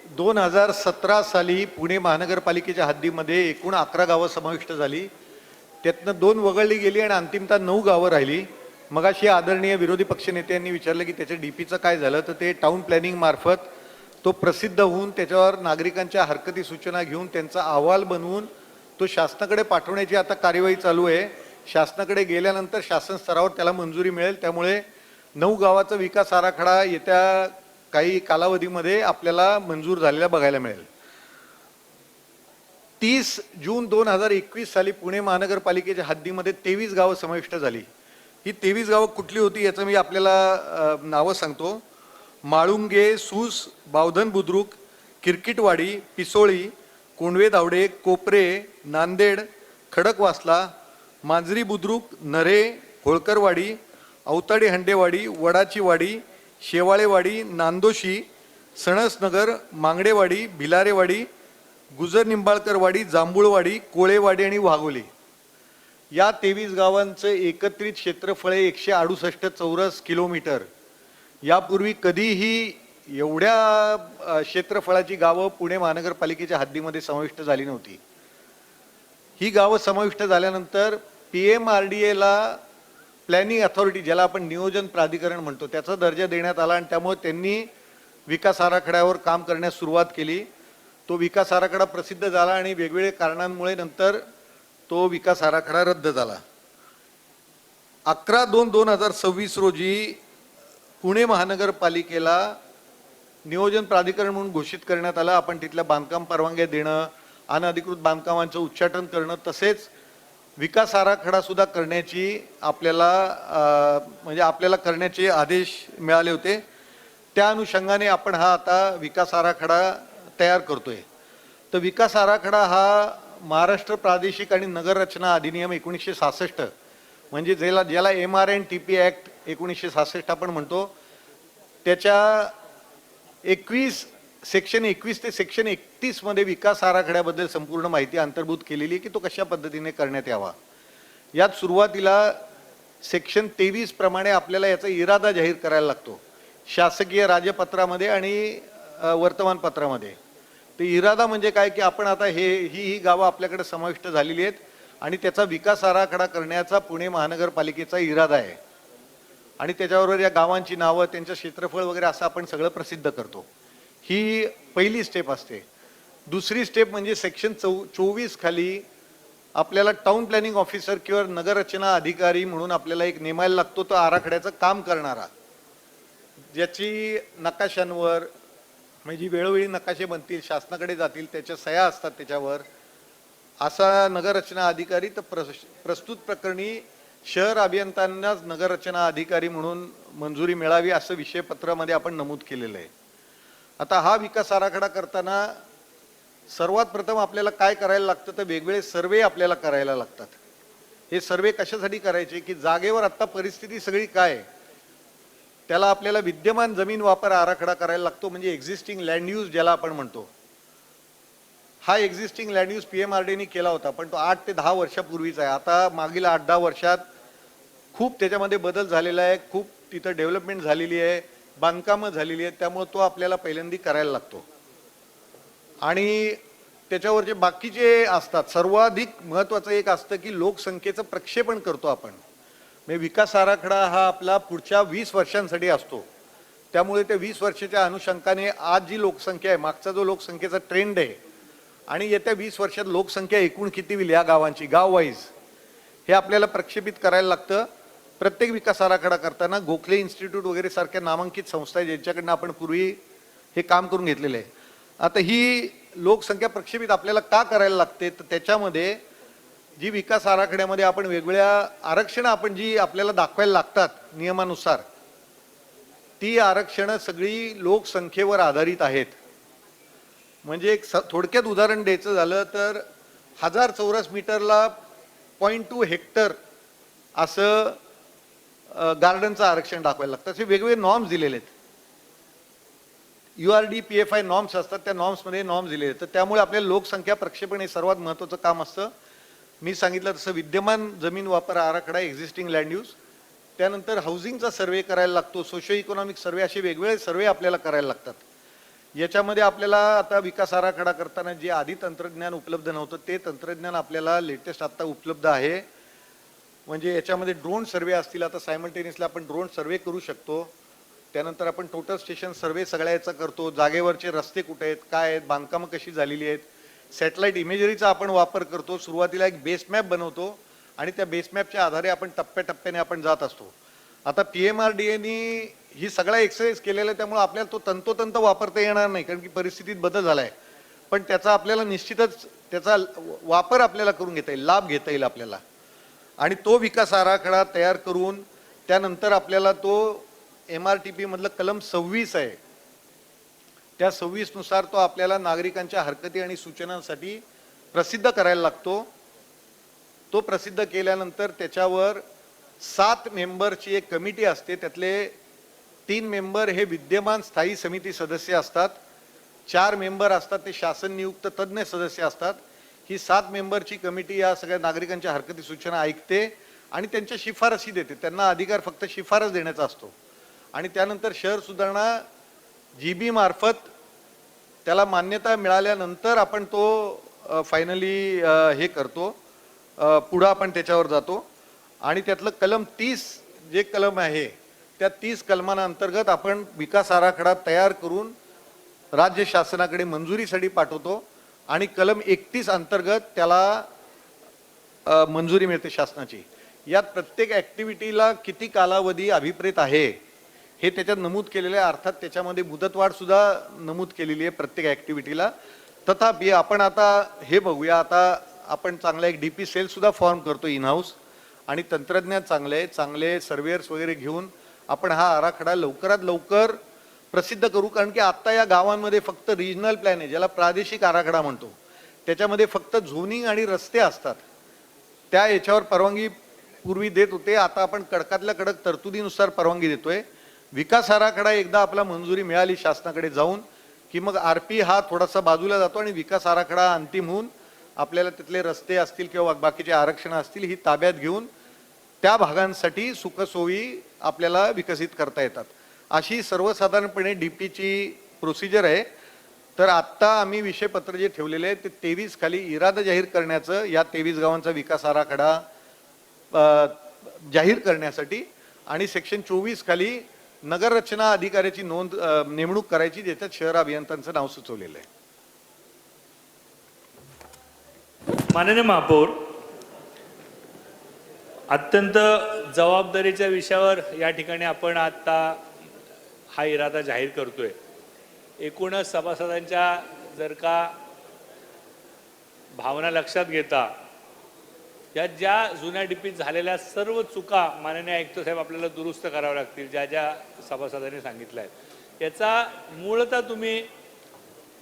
2017 साली पुणे महानगरपालिकेच्या हद्दीमध्ये एकूण 11 गावं समाविष्ट झाली. त्यातनं 2 वगळली गेली आणि अंतिमतः 9 गावं राहिली. मगाशी आदरणीय विरोधी पक्षनेत्यांनी विचारलं की त्याच्या डीपीचं काय झालं, तर ते टाउन प्लॅनिंग मार्फत तो प्रसिद्ध होऊन त्याच्यावर नागरिकांच्या हरकती सूचना घेऊन त्यांचा अहवाल बनवून तो शासनाकडे पाठवण्याची आता कार्यवाही चालू आहे. शासनाकडे गेल्यानंतर शासन स्तरावर त्याला मंजुरी मिळेल. त्यामुळे 9 गावाचा विकास आराखडा येत्या काही कालावधीमध्ये आपल्याला मंजूर झालेला बघायला मिळेल. 30 जून 2021 साली पुणे महानगरपालिकेच्या हद्दीमध्ये 23 गावं समाविष्ट झाली. ही 23 गावं कुठली होती याचं मी आपल्याला नावं सांगतो. माळुंगे, सूस, बावधन बुद्रुक, किरकिटवाडी, पिसोळी, कोंडवे धावडे, कोपरे, नांदेड, खडकवासला, मांजरी बुद्रुक, नरे, होळकरवाडी, अवताडे हंडेवाडी, वडाची वाडी, शेवाळेवाडी, नांदोशी, सणसनगर, मांगडेवाडी, भिलारेवाडी, गुजर निंबाळकरवाडी, जांभूळवाडी, कोळेवाडी आणि वाघोली या 23 गावांचं एकत्रित क्षेत्रफळ 168 चौरस किलोमीटर. यापूर्वी कधीही एवढ्या क्षेत्रफळाची गावं पुणे महानगरपालिकेच्या हद्दीमध्ये समाविष्ट झाली नव्हती. ही गावं समाविष्ट झाल्यानंतर PMRDAला प्लॅनिंग अथॉरिटी, ज्याला आपण नियोजन प्राधिकरण म्हणतो, त्याचा दर्जा देण्यात आला आणि त्यामुळे त्यांनी विकास आराखड्यावर काम करण्यास सुरुवात केली. तो विकास आराखडा प्रसिद्ध झाला आणि वेगवेगळ्या कारणांमुळे नंतर तो विकास आराखडा रद्द झाला. 11/2/2026 रोजी पुणे महानगरपालिकेला नियोजन प्राधिकरण म्हणून घोषित करण्यात आलं. आपण तिथल्या बांधकाम परवानग्या देणं, अनधिकृत बांधकामांचं उच्चाटन करणं, तसेच विकास आराखडा सुद्धा करण्याची आपल्याला करण्याचे आदेश मिळाले होते. त्या अनुषंगाने आपण हा आता विकास आराखडा तयार करतोय. तर विकास आराखडा हा महाराष्ट्र प्रादेशिक आणि नगर रचना अधिनियम 1966 म्हणजे ज्याला MRNTP ॲक्ट 1966 आपण म्हणतो, त्याच्या सेक्शन 21 ते सेक्शन 31 मध्ये विकास आराखड्याबद्दल संपूर्ण माहिती अंतर्भूत केलेली आहे की तो कशा पद्धतीने करण्यात यावा. यात सुरुवातीला सेक्शन 23 प्रमाणे आपल्याला याचा इरादा जाहीर करायला लागतो शासकीय राजपत्रामध्ये आणि वर्तमानपत्रामध्ये. ते इरादा म्हणजे काय की आपण आता ही गावं आपल्याकडे समाविष्ट झालेली आहेत आणि त्याचा विकास आराखडा करण्याचा पुणे महानगरपालिकेचा इरादा आहे आणि त्याच्याबरोबर या गावांची नावं, त्यांचं क्षेत्रफळ वगैरे असं आपण सगळं प्रसिद्ध करतो. ही पहिली स्टेप असते. दुसरी स्टेप म्हणजे सेक्शन 24 खाली आपल्याला टाउन प्लॅनिंग ऑफिसर किंवा नगररचना अधिकारी म्हणून आपल्याला एक नेमायला लागतो, तो आराखड्याचं काम करणारा, ज्याची नकाशांवर म्हणजे वेळोवेळी नकाशे बनतील, शासनाकडे जातील, त्याच्या सह्या असतात त्याच्यावर, असा नगररचना अधिकारी. तर प्रस्तुत प्रकरणी शहर अभियंत्यांनाच नगररचना अधिकारी म्हणून मंजुरी मिळावी असं विषयपत्रामध्ये आपण नमूद केलेलं आहे. आता हा विकास आराखडा करताना सर्वात प्रथम आपल्याला काय करायला लागतं, तर वेगवेगळे सर्वे आपल्याला करायला लागतात. हे सर्वे कशासाठी करायचे की जागेवर आत्ता परिस्थिती सगळी काय, त्याला आपल्याला विद्यमान जमीन वापर आराखडा करायला लागतो, म्हणजे एक्झिस्टिंग लँड यूज ज्याला आपण म्हणतो. हा एक्झिस्टिंग लँड यूज PMRDAने केला होता, पण तो 8 ते 10 वर्षापूर्वीचा आहे. आता मागील 8-10 वर्षात खूप त्याच्यामध्ये बदल झालेला आहे, खूप तिथं डेव्हलपमेंट झालेली आहे, बांधकामं झालेली आहेत. त्यामुळे तो आपल्याला पहिल्यांदा करायला लागतो. आणि त्याच्यावर जे बाकीचे असतात, सर्वाधिक महत्त्वाचं एक असतं की लोकसंख्येचं प्रक्षेपण करतो आपण. म्हणजे विकास आराखडा हा आपला पुढच्या 20 वर्षांसाठी असतो. त्यामुळे त्या 20 वर्षाच्या अनुषंगाने आज जी लोकसंख्या आहे, मागचा जो लोकसंख्येचा ट्रेंड आहे आणि येत्या 20 वर्षात लोकसंख्या एकूण किती होईल या गावांची, गाव वाईज, हे आपल्याला प्रक्षेपित करायला लागतं. प्रत्येक विकास आराखडा करताना गोखले इन्स्टिट्यूट वगैरे सारख्या नामांकित संस्था आहेत ज्यांच्याकडनं आपण पूर्वी हे काम करून घेतलेलं आहे. आता ही लोकसंख्या प्रक्षेपित आपल्याला का करायला लागते, तर त्याच्यामध्ये जी विकास आराखड्यामध्ये आपण वेगवेगळ्या आरक्षणं आपण जी आपल्याला दाखवायला लागतात नियमानुसार, ती आरक्षणं सगळी लोकसंख्येवर आधारित आहेत. म्हणजे एक थोडक्यात उदाहरण द्यायचं झालं तर 1000 चौरस मीटरला 0.2 हेक्टर असं गार्डनचं आरक्षण दाखवायला लागतं. असे वेगवेगळे नॉर्म्स दिलेले आहेत. URD PFI नॉर्म्स असतात, त्या नॉर्म्समध्ये नॉर्म्स दिलेले आहेत. तर त्यामुळे आपल्याला लोकसंख्या प्रक्षेपण हे सर्वात महत्त्वाचं काम असतं. मी सांगितलं तसं विद्यमान जमीन वापर आराखडा, एक्झिस्टिंग लँड यूज, त्यानंतर हाऊसिंगचा सर्वे करायला लागतो, सोशो इकॉनॉमिक सर्वे, असे वेगवेगळे सर्वे आपल्याला करायला लागतात. याच्यामध्ये आपल्याला आता विकास आराखडा करताना जे आधी तंत्रज्ञान उपलब्ध नव्हतं ते तंत्रज्ञान आपल्याला लेटेस्ट आता उपलब्ध आहे. म्हणजे याच्यामध्ये ड्रोन सर्वे असतील, आता सायमल्टेनियसली आपण ड्रोन सर्वे करू शकतो. त्यानंतर आपण टोटल स्टेशन सर्वे सगळ्या याचा करतो, जागेवरचे रस्ते कुठे आहेत, काय आहेत, बांधकामं कशी झालेली आहेत, सॅटेलाइट इमेजरीचा आपण वापर करतो. सुरुवातीला एक बेस मॅप बनवतो आणि त्या बेस मॅपच्या आधारे आपण टप्प्याटप्प्याने आपण जात असतो. आता PMRDAनी ही सगळा एक्सरसाइज केलेला आहे, त्यामुळे आपल्याला तो तंतोतंत वापरता येणार नाही, कारण की परिस्थितीत बदल झाला आहे. पण त्याचा आपल्याला निश्चितच त्याचा वापर आपल्याला करून घेता येईल, लाभ घेता येईल आपल्याला. आणि तो विकास आराखडा तयार करून त्यानंतर आपल्याला तो MRTP मधलं कलम 26 आहे, त्या 26 नुसार तो आपल्याला नागरिकांच्या हरकती आणि सूचनांसाठी प्रसिद्ध करायला लागतो. तो प्रसिद्ध केल्यानंतर त्याच्यावर 7 मेंबरची एक कमिटी असते. त्यातले 3 मेंबर हे विद्यमान स्थायी समिती सदस्य असतात, 4 मेंबर असतात ते शासन नियुक्त तज्ज्ञ सदस्य असतात. ही 7 मेंबरची कमिटी या सगळ्या नागरिकांच्या हरकती सूचना ऐकते आणि त्यांच्या शिफारसी देते. त्यांना अधिकार फक्त शिफारस देण्याचा असतो. आणि त्यानंतर शहर सुधारणा GB मार्फत त्याला मान्यता मिळाल्यानंतर आपण तो फायनली हे करतो, पुढं आपण त्याच्यावर जातो. आणि त्यातलं कलम 30 जे कलम आहे त्या 30 कलमांअंतर्गत आपण विकास आराखडा तयार करून राज्य शासनाकडे मंजुरीसाठी पाठवतो आणि कलम 31 अंतर्गत त्याला मंजुरी मिळते शासनाची. यात प्रत्येक ॲक्टिव्हिटीला किती कालावधी अभिप्रेत आहे हे त्याच्यात नमूद केलेलं आहे. अर्थात त्याच्यामध्ये मुदतवाढ सुद्धा नमूद केलेली आहे प्रत्येक ॲक्टिव्हिटीला. तथापि आपण आता हे बघूया, आता आपण चांगला एक DP सेल सुद्धा फॉर्म करतो इन हाऊस आणि तंत्रज्ञान चांगले सर्वेअर्स वगैरे घेऊन आपण हा आराखडा लवकरात लवकर प्रसिद्ध करू. कारण की आत्ता या गावांमध्ये फक्त रिजनल प्लॅन आहे, ज्याला प्रादेशिक आराखडा म्हणतो, त्याच्यामध्ये फक्त झोनिंग आणि रस्ते असतात. त्या याच्यावर परवानगी पूर्वी देत होते, आता आपण कडकातल्या कडक तरतुदीनुसार परवानगी देतोय. विकास आराखडा एकदा आपला मंजुरी मिळाली शासनाकडे जाऊन की मग RP हा थोडासा बाजूला जातो आणि विकास आराखडा अंतिम होऊन आपल्याला तिथले रस्ते असतील किंवा बाकीचे आरक्षण असतील ही ताब्यात घेऊन त्या भागांसाठी सुखसोयी आपल्याला विकसित करता येतात. अशी सर्वसाधारणपणे DPची प्रोसिजर आहे. तर आत्ता आम्ही विषयपत्र जे ठेवलेले आहे ते 23 खाली इरादा जाहीर करण्याचं, या 23 गावांचा विकास आराखडा जाहीर करण्यासाठी आणि सेक्शन 24 खाली नगररचना अधिकाऱ्याची नेमणूक करायची, ज्याच्यात शहर अभियंत्यांचं नाव सुचवलेलं आहे. माननीय महापौर, अत्यंत जबाबदारीच्या विषयावर या ठिकाणी आपण आता हा इरादा जाहीर करतोय. एकूणच सभासदांच्या जर का भावना लक्षात घेता या ज्या जुन्या DPत झालेल्या सर्व चुका माननीय आयुक्त साहेब आपल्याला दुरुस्त कराव्या लागतील, ज्या ज्या सभासदांनी सांगितल्या आहेत. याचा मूळतः तुम्ही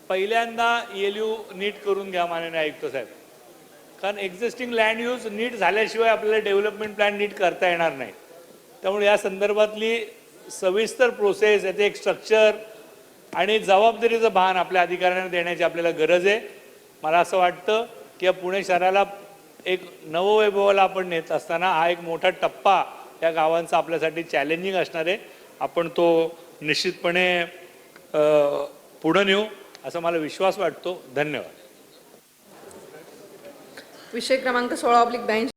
पहिल्यांदा ELU नीट करून घ्या माननीय आयुक्त साहेब, कारण एक्झिस्टिंग लँड यूज नीट झाल्याशिवाय आपल्याला डेव्हलपमेंट प्लॅन नीट करता येणार नाही. त्यामुळे या संदर्भातली सविस्तर प्रोसेस, याचे एक स्ट्रक्चर आणि जबाबदारीचं भान आपल्या अधिकाऱ्यांना देण्याची आपल्याला गरज आहे. मला असं वाटतं की या पुणे शहराला एक नववैभवाला आपण नेत असताना हा एक मोठा टप्पा या गावांचा आपल्यासाठी चॅलेंजिंग असणार आहे. आपण तो निश्चितपणे पुढे नेऊ असा मला विश्वास वाटतो. धन्यवाद. विषय क्रमांक 16/82